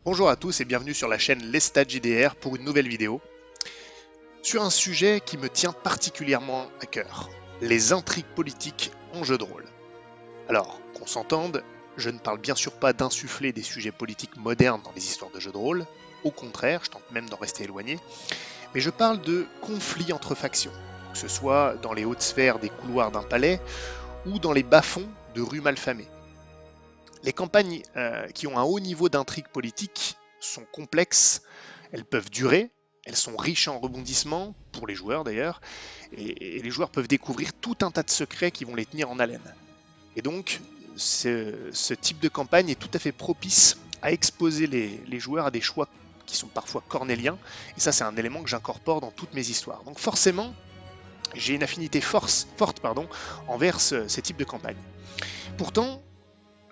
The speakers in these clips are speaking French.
Bonjour à tous et bienvenue sur la chaîne Lestat JDR pour une nouvelle vidéo sur un sujet qui me tient particulièrement à cœur, les intrigues politiques en jeu de rôle. Alors, qu'on s'entende, je ne parle bien sûr pas d'insuffler des sujets politiques modernes dans les histoires de jeux de rôle, au contraire, je tente même d'en rester éloigné, mais je parle de conflits entre factions, que ce soit dans les hautes sphères des couloirs d'un palais ou dans les bas-fonds de rues malfamées. Les campagnes qui ont un haut niveau d'intrigue politique sont complexes, elles peuvent durer, elles sont riches en rebondissements, pour les joueurs d'ailleurs, et les joueurs peuvent découvrir tout un tas de secrets qui vont les tenir en haleine. Et donc, ce type de campagne est tout à fait propice à exposer les joueurs à des choix qui sont parfois cornéliens, et ça c'est un élément que j'incorpore dans toutes mes histoires. Donc forcément, j'ai une affinité forte envers ces types de campagnes. Pourtant,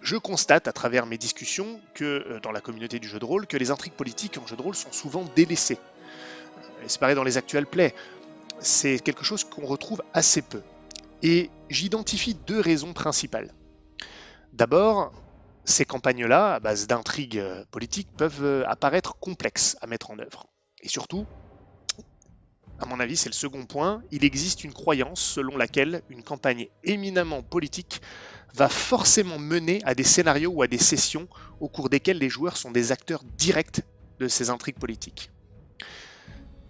je constate à travers mes discussions que dans la communauté du jeu de rôle, que les intrigues politiques en jeu de rôle sont souvent délaissées. Et c'est pareil dans les actuels plays. C'est quelque chose qu'on retrouve assez peu. Et j'identifie deux raisons principales. D'abord, ces campagnes-là, à base d'intrigues politiques, peuvent apparaître complexes à mettre en œuvre. Et surtout, à mon avis, c'est le second point, il existe une croyance selon laquelle une campagne éminemment politique va forcément mener à des scénarios ou à des sessions au cours desquelles les joueurs sont des acteurs directs de ces intrigues politiques.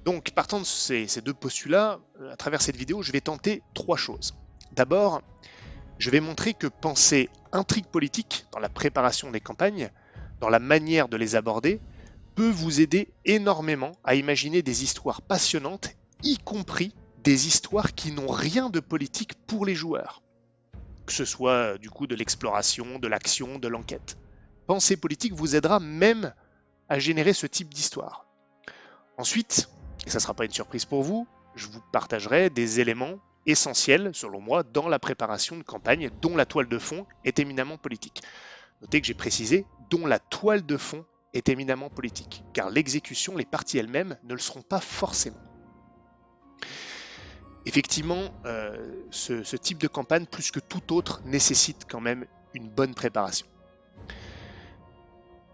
Donc, partant de ces deux postulats, à travers cette vidéo, je vais tenter trois choses. D'abord, je vais montrer que penser intrigue politique dans la préparation des campagnes, dans la manière de les aborder, peut vous aider énormément à imaginer des histoires passionnantes, y compris des histoires qui n'ont rien de politique pour les joueurs. Que ce soit du coup de l'exploration, de l'action, de l'enquête. Penser politique vous aidera même à générer ce type d'histoire. Ensuite, et ça ne sera pas une surprise pour vous, je vous partagerai des éléments essentiels, selon moi, dans la préparation de campagne, dont la toile de fond est éminemment politique. Notez que j'ai précisé, dont la toile de fond est éminemment politique, car l'exécution, les parties elles-mêmes, ne le seront pas forcément. Effectivement, ce type de campagne, plus que tout autre, nécessite quand même une bonne préparation.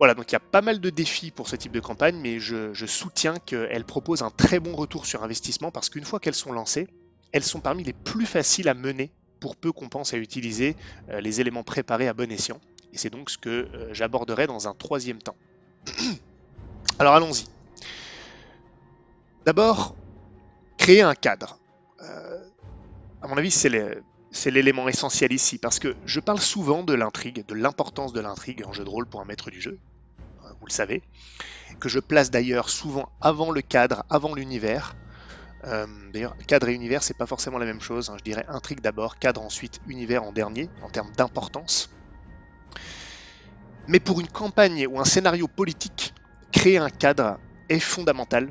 Voilà, donc il y a pas mal de défis pour ce type de campagne, mais je soutiens qu'elles proposent un très bon retour sur investissement parce qu'une fois qu'elles sont lancées, elles sont parmi les plus faciles à mener pour peu qu'on pense à utiliser les éléments préparés à bon escient. Et c'est donc ce que j'aborderai dans un troisième temps. Alors allons-y. D'abord, créer un cadre. À mon avis, c'est l'élément essentiel ici, parce que je parle souvent de l'intrigue, de l'importance de l'intrigue en jeu de rôle pour un maître du jeu, vous le savez, que je place d'ailleurs souvent avant le cadre, avant l'univers. D'ailleurs, cadre et univers, c'est pas forcément la même chose, hein. Je dirais intrigue d'abord, cadre ensuite, univers en dernier, en termes d'importance. Mais pour une campagne ou un scénario politique, créer un cadre est fondamental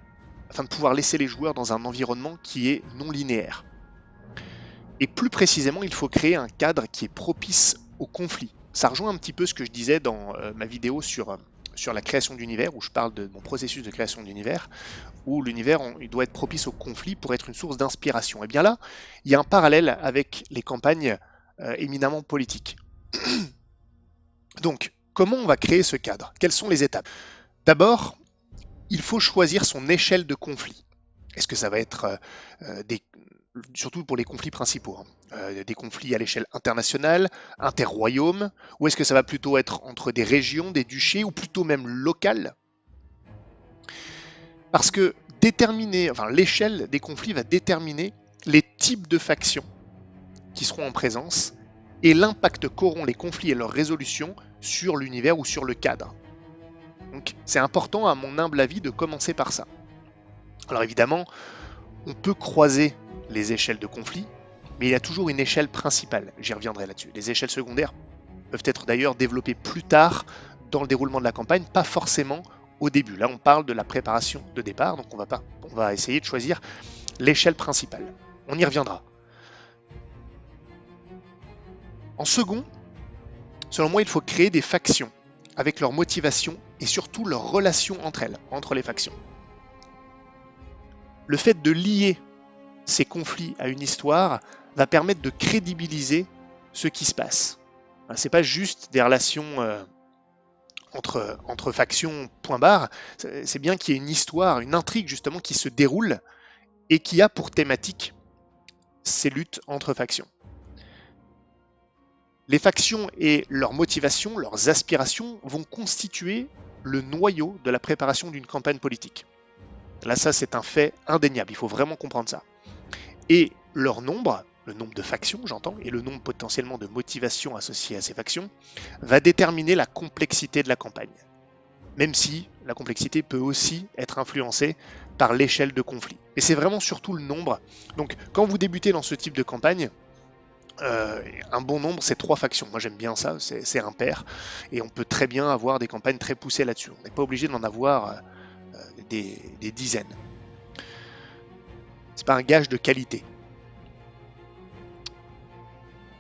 afin de pouvoir laisser les joueurs dans un environnement qui est non linéaire. Et plus précisément, il faut créer un cadre qui est propice au conflit. Ça rejoint un petit peu ce que je disais dans ma vidéo sur la création d'univers, où je parle de mon processus de création d'univers, où l'univers il doit être propice au conflit pour être une source d'inspiration. Et bien là, il y a un parallèle avec les campagnes éminemment politiques. Donc, comment on va créer ce cadre? Quelles sont les étapes? D'abord, il faut choisir son échelle de conflit. Est-ce que ça va être surtout pour les conflits principaux, hein, des conflits à l'échelle internationale, interroyaume, ou est-ce que ça va plutôt être entre des régions, des duchés, ou plutôt même local? Parce que l'échelle des conflits va déterminer les types de factions qui seront en présence et l'impact qu'auront les conflits et leur résolution sur l'univers ou sur le cadre. Donc c'est important à mon humble avis de commencer par ça. Alors évidemment, on peut croiser les échelles de conflit, mais il y a toujours une échelle principale, j'y reviendrai là-dessus. Les échelles secondaires peuvent être d'ailleurs développées plus tard dans le déroulement de la campagne, pas forcément au début. Là on parle de la préparation de départ, donc on va essayer de choisir l'échelle principale. On y reviendra. En second, selon moi, il faut créer des factions avec leurs motivations et surtout leurs relations entre elles, entre les factions. Le fait de lier ces conflits à une histoire va permettre de crédibiliser ce qui se passe. C'est pas juste des relations entre factions, point barre, c'est bien qu'il y ait une histoire, une intrigue justement qui se déroule et qui a pour thématique ces luttes entre factions. Les factions et leurs motivations, leurs aspirations vont constituer le noyau de la préparation d'une campagne politique. Là, ça, c'est un fait indéniable, il faut vraiment comprendre ça. Et leur nombre, le nombre de factions, j'entends, et le nombre potentiellement de motivations associées à ces factions, va déterminer la complexité de la campagne. Même si la complexité peut aussi être influencée par l'échelle de conflit. Mais c'est vraiment surtout le nombre. Donc, quand vous débutez dans ce type de campagne, un bon nombre, c'est 3 factions. Moi, j'aime bien ça, c'est impair. Et on peut très bien avoir des campagnes très poussées là-dessus. On n'est pas obligé d'en avoir des dizaines. C'est pas un gage de qualité.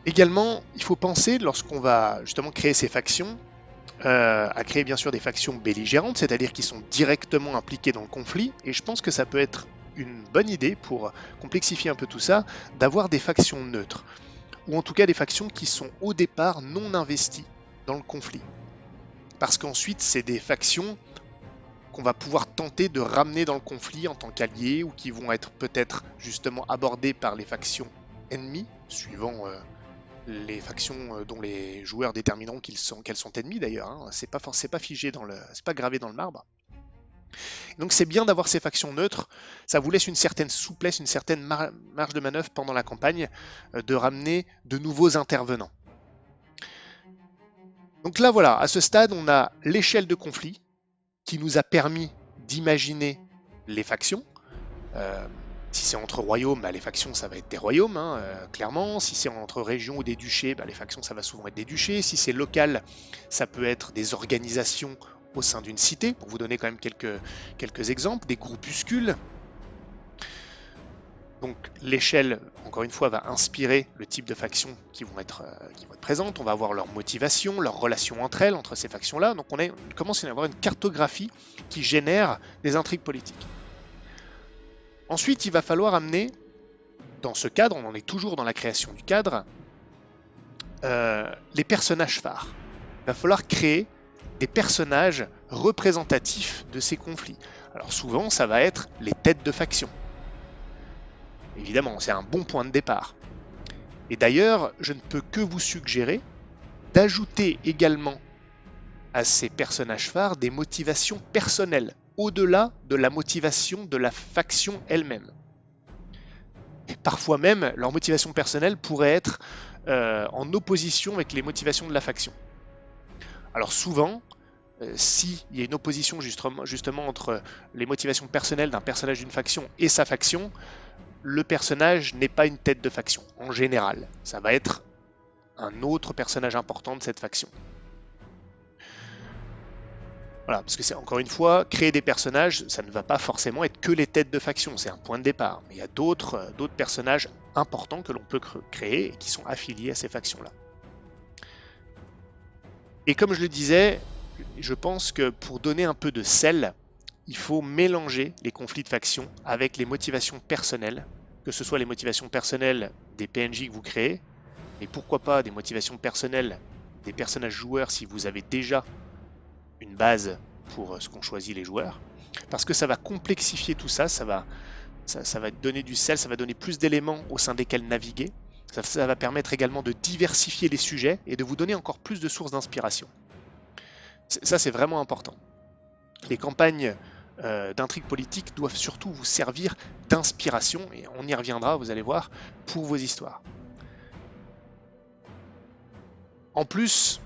Également, il faut penser, lorsqu'on va justement créer ces factions, à créer bien sûr des factions belligérantes, c'est-à-dire qui sont directement impliquées dans le conflit, et je pense que ça peut être une bonne idée pour complexifier un peu tout ça, d'avoir des factions neutres, ou en tout cas des factions qui sont au départ non investies dans le conflit. Parce qu'ensuite, c'est des factions qu'on va pouvoir tenter de ramener dans le conflit en tant qu'alliés, ou qui vont être peut-être justement abordées par les factions ennemies, suivant les factions dont les joueurs détermineront qu'elles sont ennemies d'ailleurs. Hein. C'est pas figé c'est pas gravé dans le marbre. Donc c'est bien d'avoir ces factions neutres. Ça vous laisse une certaine souplesse, une certaine marge de manœuvre pendant la campagne, de ramener de nouveaux intervenants. Donc là voilà, à ce stade, on a l'échelle de conflit qui nous a permis d'imaginer les factions. Si c'est entre royaumes, les factions, ça va être des royaumes, hein, clairement. Si c'est entre régions ou des duchés, les factions, ça va souvent être des duchés. Si c'est local, ça peut être des organisations au sein d'une cité, pour vous donner quand même quelques exemples, des groupuscules. Donc l'échelle, encore une fois, va inspirer le type de factions qui vont être présentes. On va avoir leur motivation, leurs relations entre elles, entre ces factions-là. Donc on commence à avoir une cartographie qui génère des intrigues politiques. Ensuite, il va falloir amener, dans ce cadre, on en est toujours dans la création du cadre, les personnages phares. Il va falloir créer des personnages représentatifs de ces conflits. Alors souvent, ça va être les têtes de faction. Évidemment, c'est un bon point de départ. Et d'ailleurs, je ne peux que vous suggérer d'ajouter également à ces personnages phares des motivations personnelles, au-delà de la motivation de la faction elle-même. Et parfois même, leur motivation personnelle pourrait être en opposition avec les motivations de la faction. Alors souvent, s'il y a une opposition justement entre les motivations personnelles d'un personnage d'une faction et sa faction, le personnage n'est pas une tête de faction, en général. Ça va être un autre personnage important de cette faction. Voilà, parce que c'est encore une fois, créer des personnages, ça ne va pas forcément être que les têtes de faction, c'est un point de départ. Mais il y a d'autres personnages importants que l'on peut créer et qui sont affiliés à ces factions-là. Et comme je le disais, je pense que pour donner un peu de sel, il faut mélanger les conflits de factions avec les motivations personnelles, que ce soit les motivations personnelles des PNJ que vous créez, mais pourquoi pas des motivations personnelles des personnages joueurs si vous avez déjà une base pour ce qu'ont choisi les joueurs, parce que ça va complexifier tout ça, ça va donner du sel, ça va donner plus d'éléments au sein desquels naviguer, ça va permettre également de diversifier les sujets et de vous donner encore plus de sources d'inspiration. Ça, c'est vraiment important. Les campagnes d'intrigue politique doivent surtout vous servir d'inspiration, et on y reviendra, vous allez voir, pour vos histoires. En plus,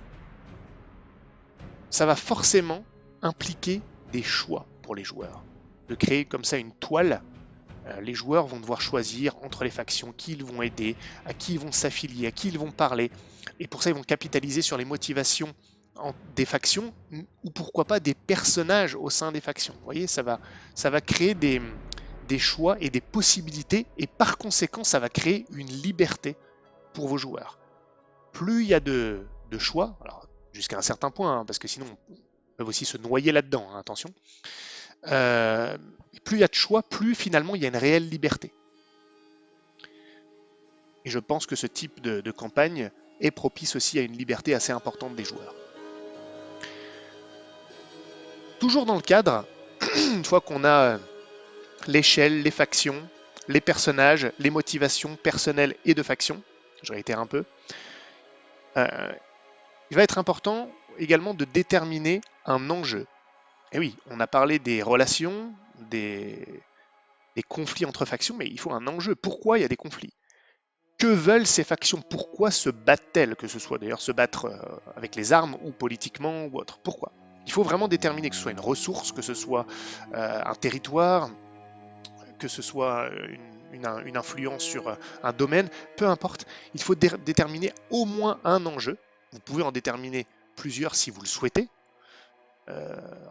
ça va forcément impliquer des choix pour les joueurs. De créer comme ça une toile, les joueurs vont devoir choisir entre les factions qui ils vont aider, à qui ils vont s'affilier, à qui ils vont parler. Et pour ça, ils vont capitaliser sur les motivations des factions, ou pourquoi pas des personnages au sein des factions. Vous voyez, ça va créer des choix et des possibilités, et par conséquent, ça va créer une liberté pour vos joueurs. Plus il y a de choix, alors jusqu'à un certain point, hein, parce que sinon on peut aussi se noyer là-dedans, hein, attention. Plus il y a de choix, plus finalement il y a une réelle liberté. Et je pense que ce type de campagne est propice aussi à une liberté assez importante des joueurs. Toujours dans le cadre, une fois qu'on a l'échelle, les factions, les personnages, les motivations personnelles et de factions, je réitère un peu, il va être important également de déterminer un enjeu. Et oui, on a parlé des relations, des conflits entre factions, mais il faut un enjeu. Pourquoi il y a des conflits? Que veulent ces factions? Pourquoi se battent-elles? Que ce soit d'ailleurs se battre avec les armes ou politiquement ou autre. Pourquoi? Il faut vraiment déterminer que ce soit une ressource, que ce soit un territoire, que ce soit une influence sur un domaine, peu importe. Il faut déterminer au moins un enjeu. Vous pouvez en déterminer plusieurs si vous le souhaitez.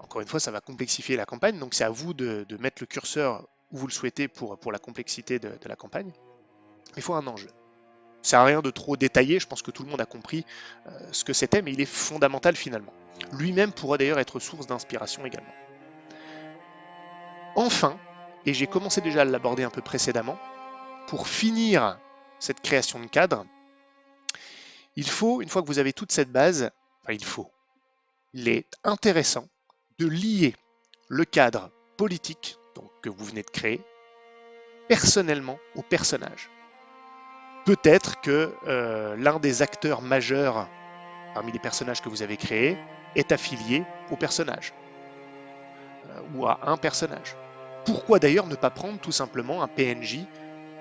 Encore une fois, ça va complexifier la campagne, donc c'est à vous de mettre le curseur où vous le souhaitez pour la complexité de la campagne. Il faut un enjeu. Ça sert à rien de trop détailler, je pense que tout le monde a compris ce que c'était, mais il est fondamental finalement. Lui-même pourra d'ailleurs être source d'inspiration également. Enfin, et j'ai commencé déjà à l'aborder un peu précédemment, pour finir cette création de cadre, il faut, une fois que vous avez toute cette base, il est intéressant de lier le cadre politique donc, que vous venez de créer personnellement au personnage. Peut-être que l'un des acteurs majeurs parmi les personnages que vous avez créés est affilié au personnage ou à un personnage. Pourquoi d'ailleurs ne pas prendre tout simplement un PNJ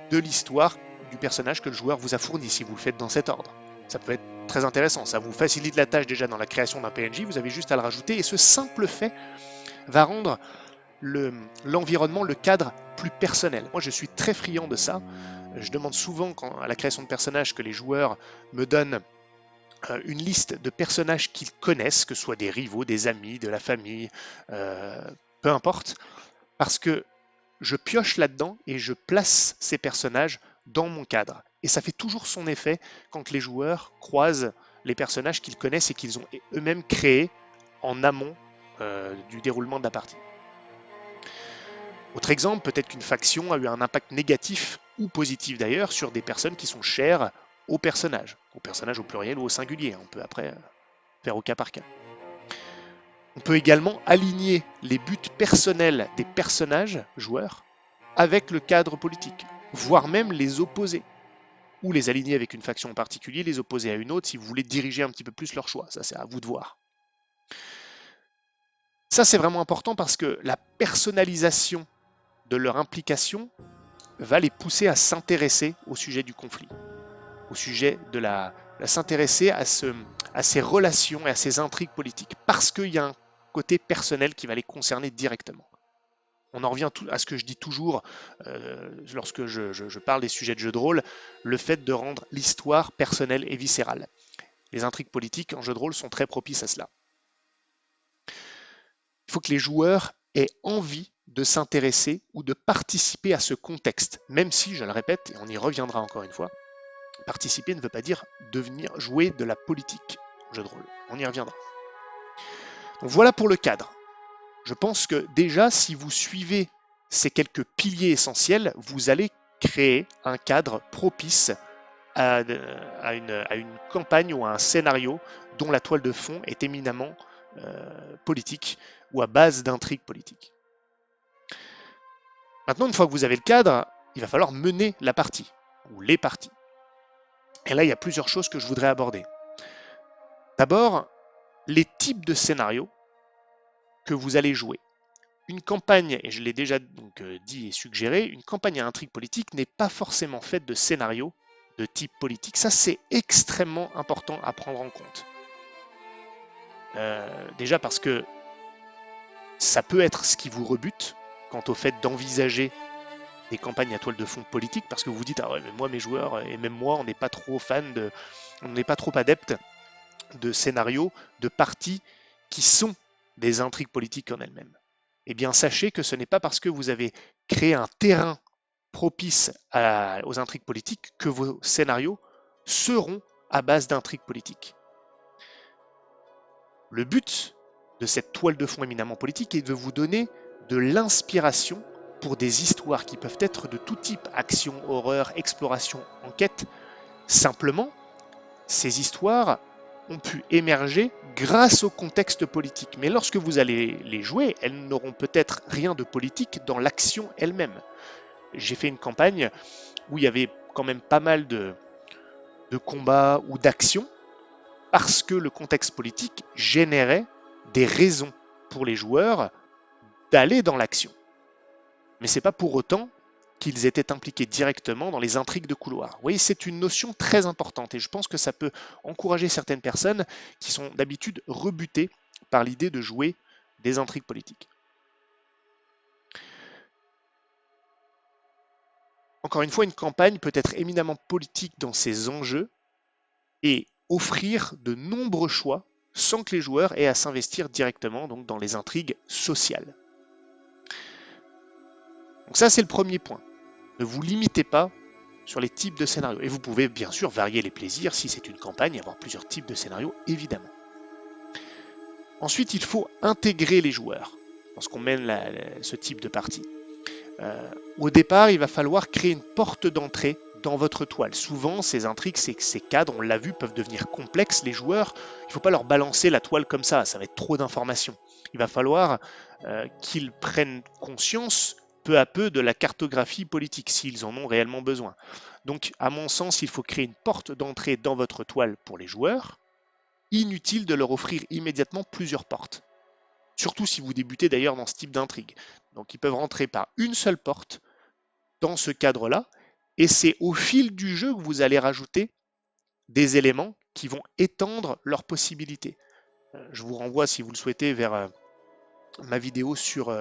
de l'histoire du personnage que le joueur vous a fourni si vous le faites dans cet ordre? Ça peut être très intéressant, ça vous facilite la tâche déjà dans la création d'un PNJ, vous avez juste à le rajouter et ce simple fait va rendre l'environnement, le cadre plus personnel. Moi je suis très friand de ça, je demande souvent à la création de personnages que les joueurs me donnent une liste de personnages qu'ils connaissent, que ce soit des rivaux, des amis, de la famille, peu importe, parce que je pioche là-dedans et je place ces personnages dans mon cadre. Et ça fait toujours son effet quand les joueurs croisent les personnages qu'ils connaissent et qu'ils ont eux-mêmes créés en amont du déroulement de la partie. Autre exemple, peut-être qu'une faction a eu un impact négatif ou positif d'ailleurs sur des personnes qui sont chères au personnage au pluriel ou au singulier. On peut après faire au cas par cas. On peut également aligner les buts personnels des personnages joueurs avec le cadre politique, voire même les opposer, ou les aligner avec une faction en particulier, les opposer à une autre si vous voulez diriger un petit peu plus leur choix. Ça, c'est à vous de voir. Ça, c'est vraiment important parce que la personnalisation de leur implication va les pousser à s'intéresser au sujet du conflit, au sujet de s'intéresser à ces relations et à ces intrigues politiques, parce qu'il y a un côté personnel qui va les concerner directement. On en revient à ce que je dis toujours lorsque je parle des sujets de jeux de rôle, le fait de rendre l'histoire personnelle et viscérale. Les intrigues politiques en jeu de rôle sont très propices à cela. Il faut que les joueurs aient envie de s'intéresser ou de participer à ce contexte, même si, je le répète, et on y reviendra encore une fois, participer ne veut pas dire devenir jouer de la politique en jeu de rôle. On y reviendra. Donc voilà pour le cadre. Je pense que déjà, si vous suivez ces quelques piliers essentiels, vous allez créer un cadre propice à une campagne ou à un scénario dont la toile de fond est éminemment politique ou à base d'intrigues politiques. Maintenant, une fois que vous avez le cadre, il va falloir mener la partie ou les parties. Et là, il y a plusieurs choses que je voudrais aborder. D'abord, les types de scénarios que vous allez jouer. Une campagne, et je l'ai déjà donc dit et suggéré, une campagne à intrigue politique n'est pas forcément faite de scénarios de type politique. Ça, c'est extrêmement important à prendre en compte. Déjà parce que ça peut être ce qui vous rebute quant au fait d'envisager des campagnes à toile de fond politique, parce que vous vous dites, ah ouais, mais moi, mes joueurs, et même moi, on n'est pas trop on n'est pas trop adeptes de scénarios, de parties qui sont des intrigues politiques en elles-mêmes. Eh bien, sachez que ce n'est pas parce que vous avez créé un terrain propice aux intrigues politiques que vos scénarios seront à base d'intrigues politiques. Le but de cette toile de fond éminemment politique est de vous donner de l'inspiration pour des histoires qui peuvent être de tout type, action, horreur, exploration, enquête. Simplement, ces histoires ont pu émerger grâce au contexte politique. Mais lorsque vous allez les jouer, elles n'auront peut-être rien de politique dans l'action elle-même. J'ai fait une campagne où il y avait quand même pas mal de combats ou d'actions parce que le contexte politique générait des raisons pour les joueurs d'aller dans l'action. Mais c'est pas pour autant qu'ils étaient impliqués directement dans les intrigues de couloir. Vous voyez, c'est une notion très importante et je pense que ça peut encourager certaines personnes qui sont d'habitude rebutées par l'idée de jouer des intrigues politiques. Encore une fois, une campagne peut être éminemment politique dans ses enjeux et offrir de nombreux choix sans que les joueurs aient à s'investir directement donc, dans les intrigues sociales. Donc ça, c'est le premier point. Ne vous limitez pas sur les types de scénarios. Et vous pouvez bien sûr varier les plaisirs si c'est une campagne, avoir plusieurs types de scénarios, évidemment. Ensuite, il faut intégrer les joueurs lorsqu'on mène ce type de partie. Au départ, il va falloir créer une porte d'entrée dans votre toile. Souvent, ces intrigues, ces cadres, on l'a vu, peuvent devenir complexes. Les joueurs, il ne faut pas leur balancer la toile comme ça va être trop d'informations. Il va falloir qu'ils prennent conscience peu à peu de la cartographie politique, s'ils en ont réellement besoin. Donc, à mon sens, il faut créer une porte d'entrée dans votre toile pour les joueurs. Inutile de leur offrir immédiatement plusieurs portes. Surtout si vous débutez d'ailleurs dans ce type d'intrigue. Donc, ils peuvent rentrer par une seule porte dans ce cadre-là, et c'est au fil du jeu que vous allez rajouter des éléments qui vont étendre leurs possibilités. Je vous renvoie, si vous le souhaitez, vers ma vidéo sur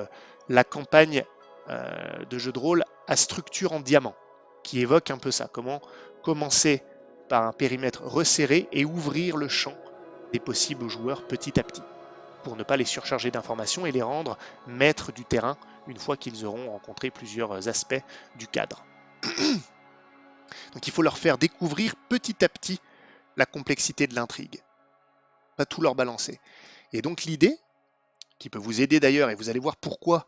la campagne de jeu de rôle à structure en diamant, qui évoque un peu ça, comment commencer par un périmètre resserré et ouvrir le champ des possibles joueurs petit à petit, pour ne pas les surcharger d'informations et les rendre maîtres du terrain une fois qu'ils auront rencontré plusieurs aspects du cadre. Donc il faut leur faire découvrir petit à petit la complexité de l'intrigue, pas tout leur balancer. Et donc l'idée, qui peut vous aider d'ailleurs, et vous allez voir pourquoi,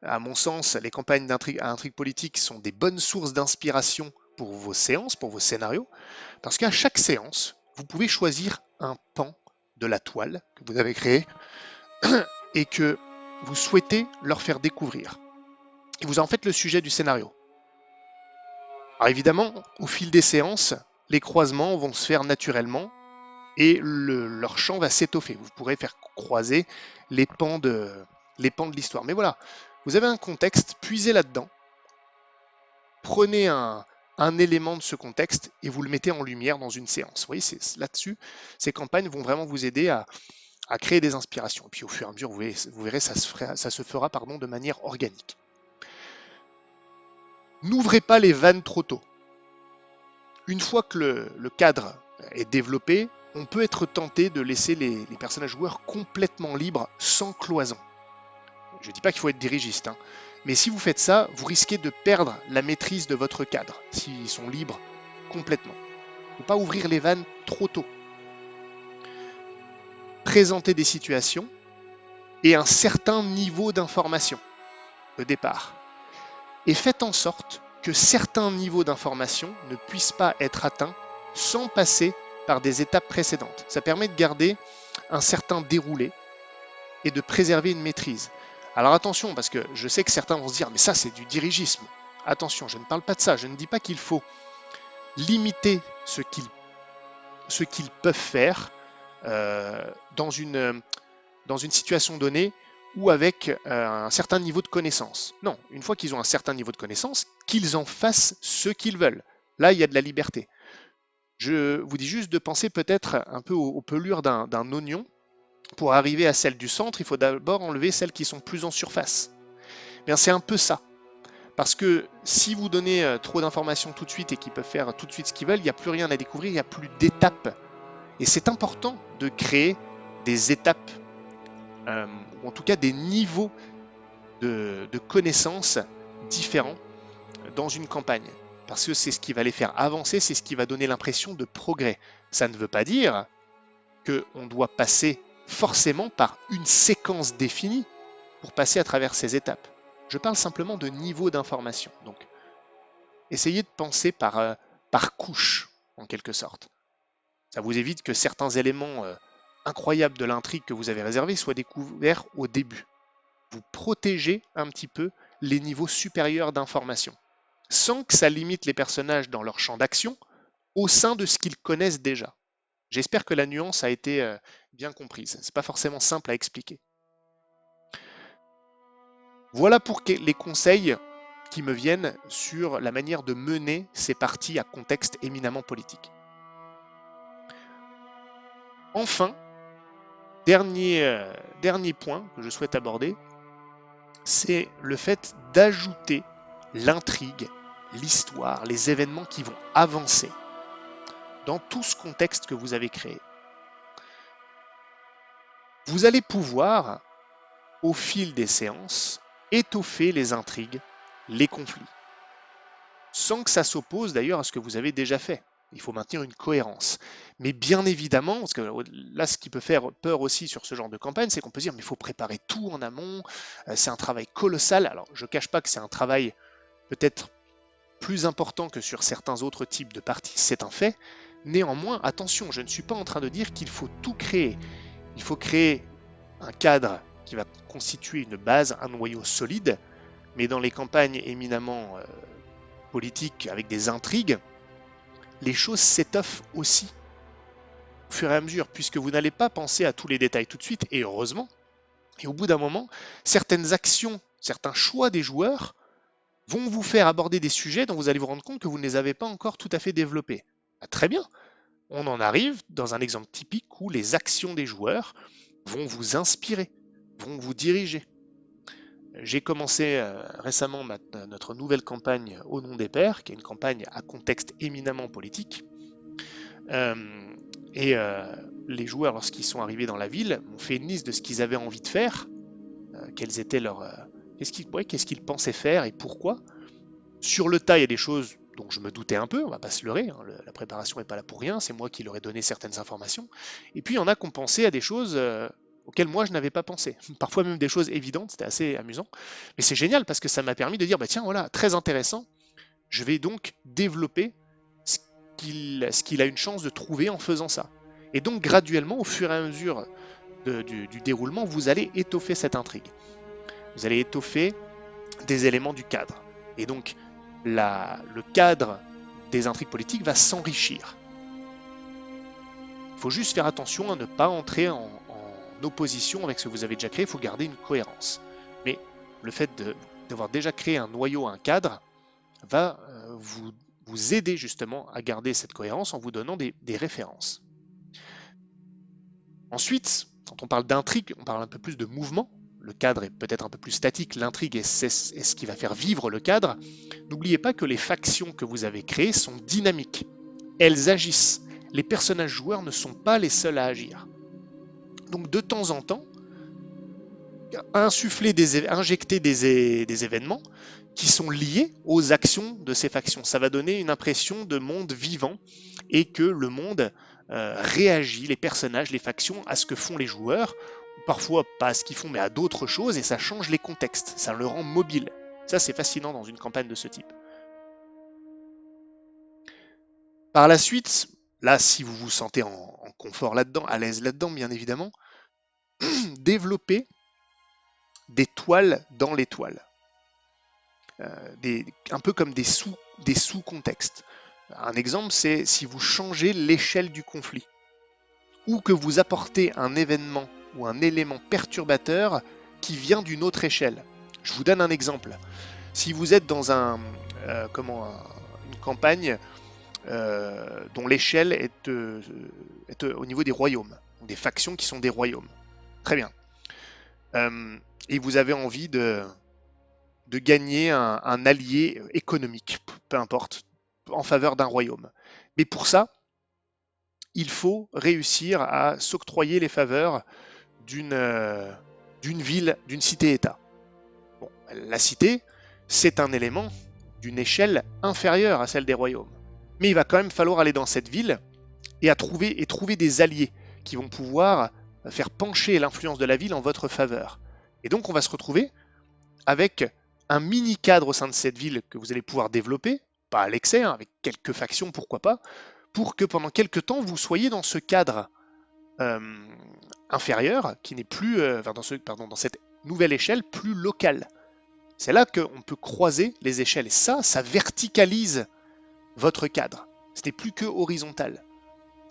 à mon sens, les campagnes d'intrigue à intrigue politique sont des bonnes sources d'inspiration pour vos séances, pour vos scénarios, parce qu'à chaque séance, vous pouvez choisir un pan de la toile que vous avez créé et que vous souhaitez leur faire découvrir. Et vous en faites le sujet du scénario. Alors évidemment, au fil des séances, les croisements vont se faire naturellement et leur champ va s'étoffer. Vous pourrez faire croiser les pans de l'histoire. Mais voilà, vous avez un contexte, puisez là-dedans, prenez un élément de ce contexte et vous le mettez en lumière dans une séance. Vous voyez, c'est là-dessus, ces campagnes vont vraiment vous aider à créer des inspirations. Et puis au fur et à mesure, vous verrez, ça se fera de manière organique. N'ouvrez pas les vannes trop tôt. Une fois que le cadre est développé, on peut être tenté de laisser les personnages joueurs complètement libres, sans cloison. Je ne dis pas qu'il faut être dirigiste, mais si vous faites ça, vous risquez de perdre la maîtrise de votre cadre, s'ils sont libres complètement. Il ne faut pas ouvrir les vannes trop tôt. Présenter des situations et un certain niveau d'information au départ. Et faites en sorte que certains niveaux d'information ne puissent pas être atteints sans passer par des étapes précédentes. Ça permet de garder un certain déroulé et de préserver une maîtrise. Alors attention, parce que je sais que certains vont se dire « mais ça c'est du dirigisme ». Attention, je ne parle pas de ça, je ne dis pas qu'il faut limiter ce qu'ils peuvent faire dans une situation donnée ou avec un certain niveau de connaissance. Non, une fois qu'ils ont un certain niveau de connaissance, qu'ils en fassent ce qu'ils veulent. Là, il y a de la liberté. Je vous dis juste de penser peut-être un peu aux pelures d'un oignon. Pour arriver à celles du centre, il faut d'abord enlever celles qui sont plus en surface. Bien, c'est un peu ça. Parce que si vous donnez trop d'informations tout de suite et qu'ils peuvent faire tout de suite ce qu'ils veulent, il n'y a plus rien à découvrir, il n'y a plus d'étapes. Et c'est important de créer des étapes, ou en tout cas des niveaux de connaissances différents dans une campagne. Parce que c'est ce qui va les faire avancer, c'est ce qui va donner l'impression de progrès. Ça ne veut pas dire qu'on doit passer forcément par une séquence définie pour passer à travers ces étapes. Je parle simplement de niveau d'information. Donc, essayez de penser par couche, en quelque sorte. Ça vous évite que certains éléments incroyables de l'intrigue que vous avez réservés soient découverts au début. Vous protégez un petit peu les niveaux supérieurs d'information, sans que ça limite les personnages dans leur champ d'action au sein de ce qu'ils connaissent déjà. J'espère que la nuance a été bien comprise. C'est pas forcément simple à expliquer. Voilà pour les conseils qui me viennent sur la manière de mener ces parties à contexte éminemment politique. Enfin, dernier point que je souhaite aborder, c'est le fait d'ajouter l'intrigue, l'histoire, les événements qui vont avancer dans tout ce contexte que vous avez créé. Vous allez pouvoir, au fil des séances, étoffer les intrigues, les conflits, sans que ça s'oppose d'ailleurs à ce que vous avez déjà fait. Il faut maintenir une cohérence. Mais bien évidemment, parce que là, ce qui peut faire peur aussi sur ce genre de campagne, c'est qu'on peut dire, mais il faut préparer tout en amont, c'est un travail colossal. Alors, je ne cache pas que c'est un travail peut-être plus important que sur certains autres types de parties, c'est un fait. Néanmoins, attention, je ne suis pas en train de dire qu'il faut tout créer. Il faut créer un cadre qui va constituer une base, un noyau solide, mais dans les campagnes éminemment politiques avec des intrigues, les choses s'étoffent aussi au fur et à mesure, puisque vous n'allez pas penser à tous les détails tout de suite, et heureusement. Et au bout d'un moment, certaines actions, certains choix des joueurs vont vous faire aborder des sujets dont vous allez vous rendre compte que vous ne les avez pas encore tout à fait développés. Ah, très bien, on en arrive dans un exemple typique où les actions des joueurs vont vous inspirer, vont vous diriger. J'ai commencé récemment notre nouvelle campagne Au nom des pères, qui est une campagne à contexte éminemment politique. Les joueurs, lorsqu'ils sont arrivés dans la ville, ont fait une liste de ce qu'ils avaient envie de faire, quels étaient qu'est-ce qu'ils pensaient faire et pourquoi. Sur le tas, il y a des choses dont je me doutais un peu, on va pas se leurrer, hein, la préparation n'est pas là pour rien, c'est moi qui leur ai donné certaines informations. Et puis il y en a qui ont pensé à des choses auxquelles moi je n'avais pas pensé. Parfois même des choses évidentes, c'était assez amusant. Mais c'est génial parce que ça m'a permis de dire, bah tiens, voilà, très intéressant, je vais donc développer ce qu'il a une chance de trouver en faisant ça. Et donc graduellement, au fur et à mesure du déroulement, vous allez étoffer cette intrigue. Vous allez étoffer des éléments du cadre. Et donc, le cadre des intrigues politiques va s'enrichir. Il faut juste faire attention à ne pas entrer en opposition avec ce que vous avez déjà créé, il faut garder une cohérence. Mais le fait d'avoir déjà créé un noyau, un cadre, va vous aider justement à garder cette cohérence en vous donnant des références. Ensuite, quand on parle d'intrigue, on parle un peu plus de mouvement. Le cadre est peut-être un peu plus statique, l'intrigue est ce qui va faire vivre le cadre. N'oubliez pas que les factions que vous avez créées sont dynamiques. Elles agissent. Les personnages joueurs ne sont pas les seuls à agir. Donc de temps en temps, injecter des événements qui sont liés aux actions de ces factions. Ça va donner une impression de monde vivant et que le monde réagit, les personnages, les factions, à ce que font les joueurs, ou parfois pas à ce qu'ils font, mais à d'autres choses, et ça change les contextes, ça le rend mobile. Ça, c'est fascinant dans une campagne de ce type. Par la suite, là, si vous vous sentez en confort là-dedans, à l'aise là-dedans, bien évidemment, développez des toiles dans les toiles. Un peu comme des sous-contextes. Un exemple, c'est si vous changez l'échelle du conflit, ou que vous apportez un événement ou un élément perturbateur qui vient d'une autre échelle. Je vous donne un exemple. Si vous êtes dans une campagne dont l'échelle est au niveau des royaumes, des factions qui sont des royaumes. Très bien. Et vous avez envie de gagner un allié économique, peu importe, en faveur d'un royaume. Mais pour ça, il faut réussir à s'octroyer les faveurs d'une ville, d'une cité-État. Bon, la cité, c'est un élément d'une échelle inférieure à celle des royaumes. Mais il va quand même falloir aller dans cette ville et trouver des alliés qui vont pouvoir faire pencher l'influence de la ville en votre faveur. Et donc on va se retrouver avec un mini cadre au sein de cette ville que vous allez pouvoir développer, pas à l'excès, hein, avec quelques factions, pourquoi pas, pour que pendant quelques temps, vous soyez dans ce cadre inférieur, qui n'est plus, dans cette nouvelle échelle plus locale. C'est là qu'on peut croiser les échelles, et ça verticalise votre cadre. Ce n'est plus que horizontal,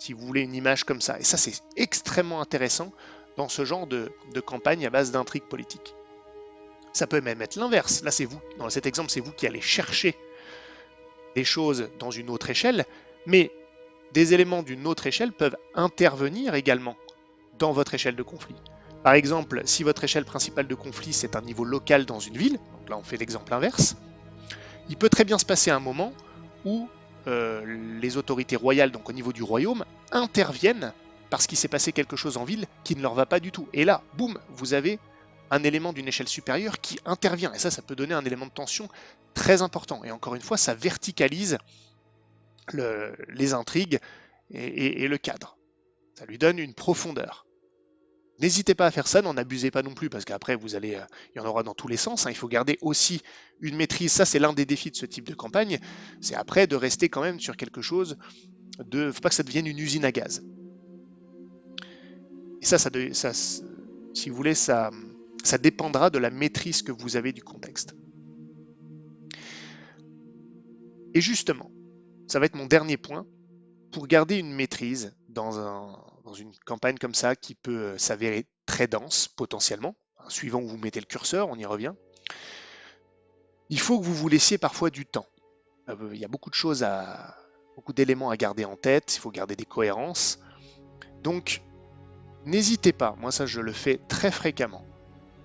si vous voulez une image comme ça. Et ça, c'est extrêmement intéressant dans ce genre de campagne à base d'intrigues politiques. Ça peut même être l'inverse. Là, c'est vous, dans cet exemple, c'est vous qui allez chercher des choses dans une autre échelle, mais des éléments d'une autre échelle peuvent intervenir également dans votre échelle de conflit. Par exemple, si votre échelle principale de conflit, c'est un niveau local dans une ville, donc là on fait l'exemple inverse, il peut très bien se passer un moment où les autorités royales, donc au niveau du royaume, interviennent parce qu'il s'est passé quelque chose en ville qui ne leur va pas du tout. Et là, boum, vous avez un élément d'une échelle supérieure qui intervient. Et ça peut donner un élément de tension très important. Et encore une fois, ça verticalise les intrigues et le cadre. Ça lui donne une profondeur. N'hésitez pas à faire ça, n'en abusez pas non plus, parce qu'après, il y en aura dans tous les sens. Il faut garder aussi une maîtrise. Ça, c'est l'un des défis de ce type de campagne. C'est après de rester quand même sur quelque chose il ne faut pas que ça devienne une usine à gaz. Et ça si vous voulez, ça dépendra de la maîtrise que vous avez du contexte. Et justement, ça va être mon dernier point, pour garder une maîtrise dans une campagne comme ça qui peut s'avérer très dense potentiellement, suivant où vous mettez le curseur, on y revient, il faut que vous vous laissiez parfois du temps. Il y a beaucoup d'éléments à garder en tête, il faut garder des cohérences. Donc, n'hésitez pas, moi ça je le fais très fréquemment,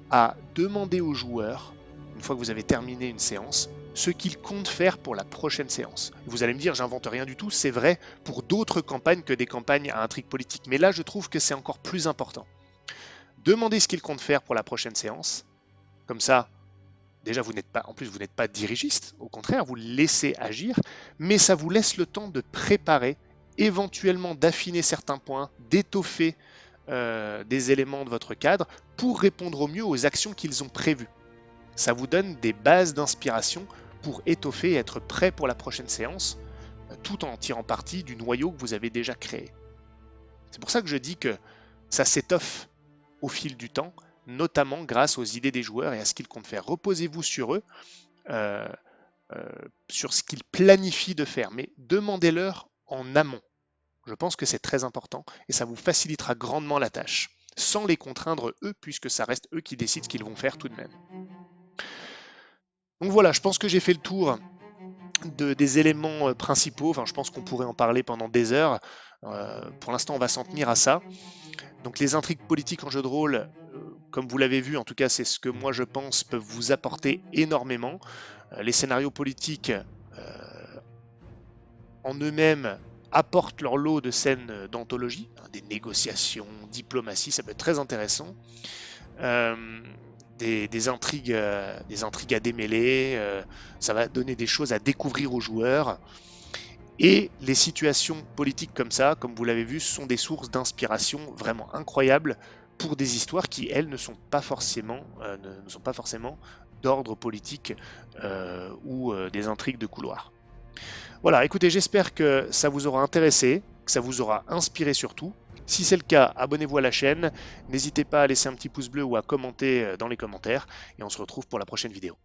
à demander aux joueurs, une fois que vous avez terminé une séance, ce qu'ils comptent faire pour la prochaine séance. Vous allez me dire, j'invente rien du tout, c'est vrai pour d'autres campagnes que des campagnes à intrigue politique. Mais là, je trouve que c'est encore plus important. Demandez ce qu'ils comptent faire pour la prochaine séance. Comme ça, déjà, vous n'êtes pas dirigiste. Au contraire, vous laissez agir. Mais ça vous laisse le temps de préparer, éventuellement d'affiner certains points, d'étoffer des éléments de votre cadre pour répondre au mieux aux actions qu'ils ont prévues. Ça vous donne des bases d'inspiration pour étoffer et être prêt pour la prochaine séance, tout en tirant parti du noyau que vous avez déjà créé. C'est pour ça que je dis que ça s'étoffe au fil du temps, notamment grâce aux idées des joueurs et à ce qu'ils comptent faire. Reposez-vous sur eux, sur ce qu'ils planifient de faire, mais demandez-leur en amont. Je pense que c'est très important et ça vous facilitera grandement la tâche, sans les contraindre eux, puisque ça reste eux qui décident ce qu'ils vont faire tout de même. Donc voilà, je pense que j'ai fait le tour des éléments principaux. Enfin, je pense qu'on pourrait en parler pendant des heures. Pour l'instant, on va s'en tenir à ça. Donc les intrigues politiques en jeu de rôle, comme vous l'avez vu, en tout cas c'est ce que moi je pense, peuvent vous apporter énormément. Les scénarios politiques en eux-mêmes apportent leur lot de scènes d'anthologie, des négociations, diplomatie, ça peut être très intéressant. Des intrigues à démêler, ça va donner des choses à découvrir aux joueurs. Et les situations politiques comme ça, comme vous l'avez vu, sont des sources d'inspiration vraiment incroyables pour des histoires qui, elles, ne sont pas forcément d'ordre politique ou des intrigues de couloir. Voilà, écoutez, j'espère que ça vous aura intéressé, que ça vous aura inspiré surtout. Si c'est le cas, abonnez-vous à la chaîne, n'hésitez pas à laisser un petit pouce bleu ou à commenter dans les commentaires, et on se retrouve pour la prochaine vidéo.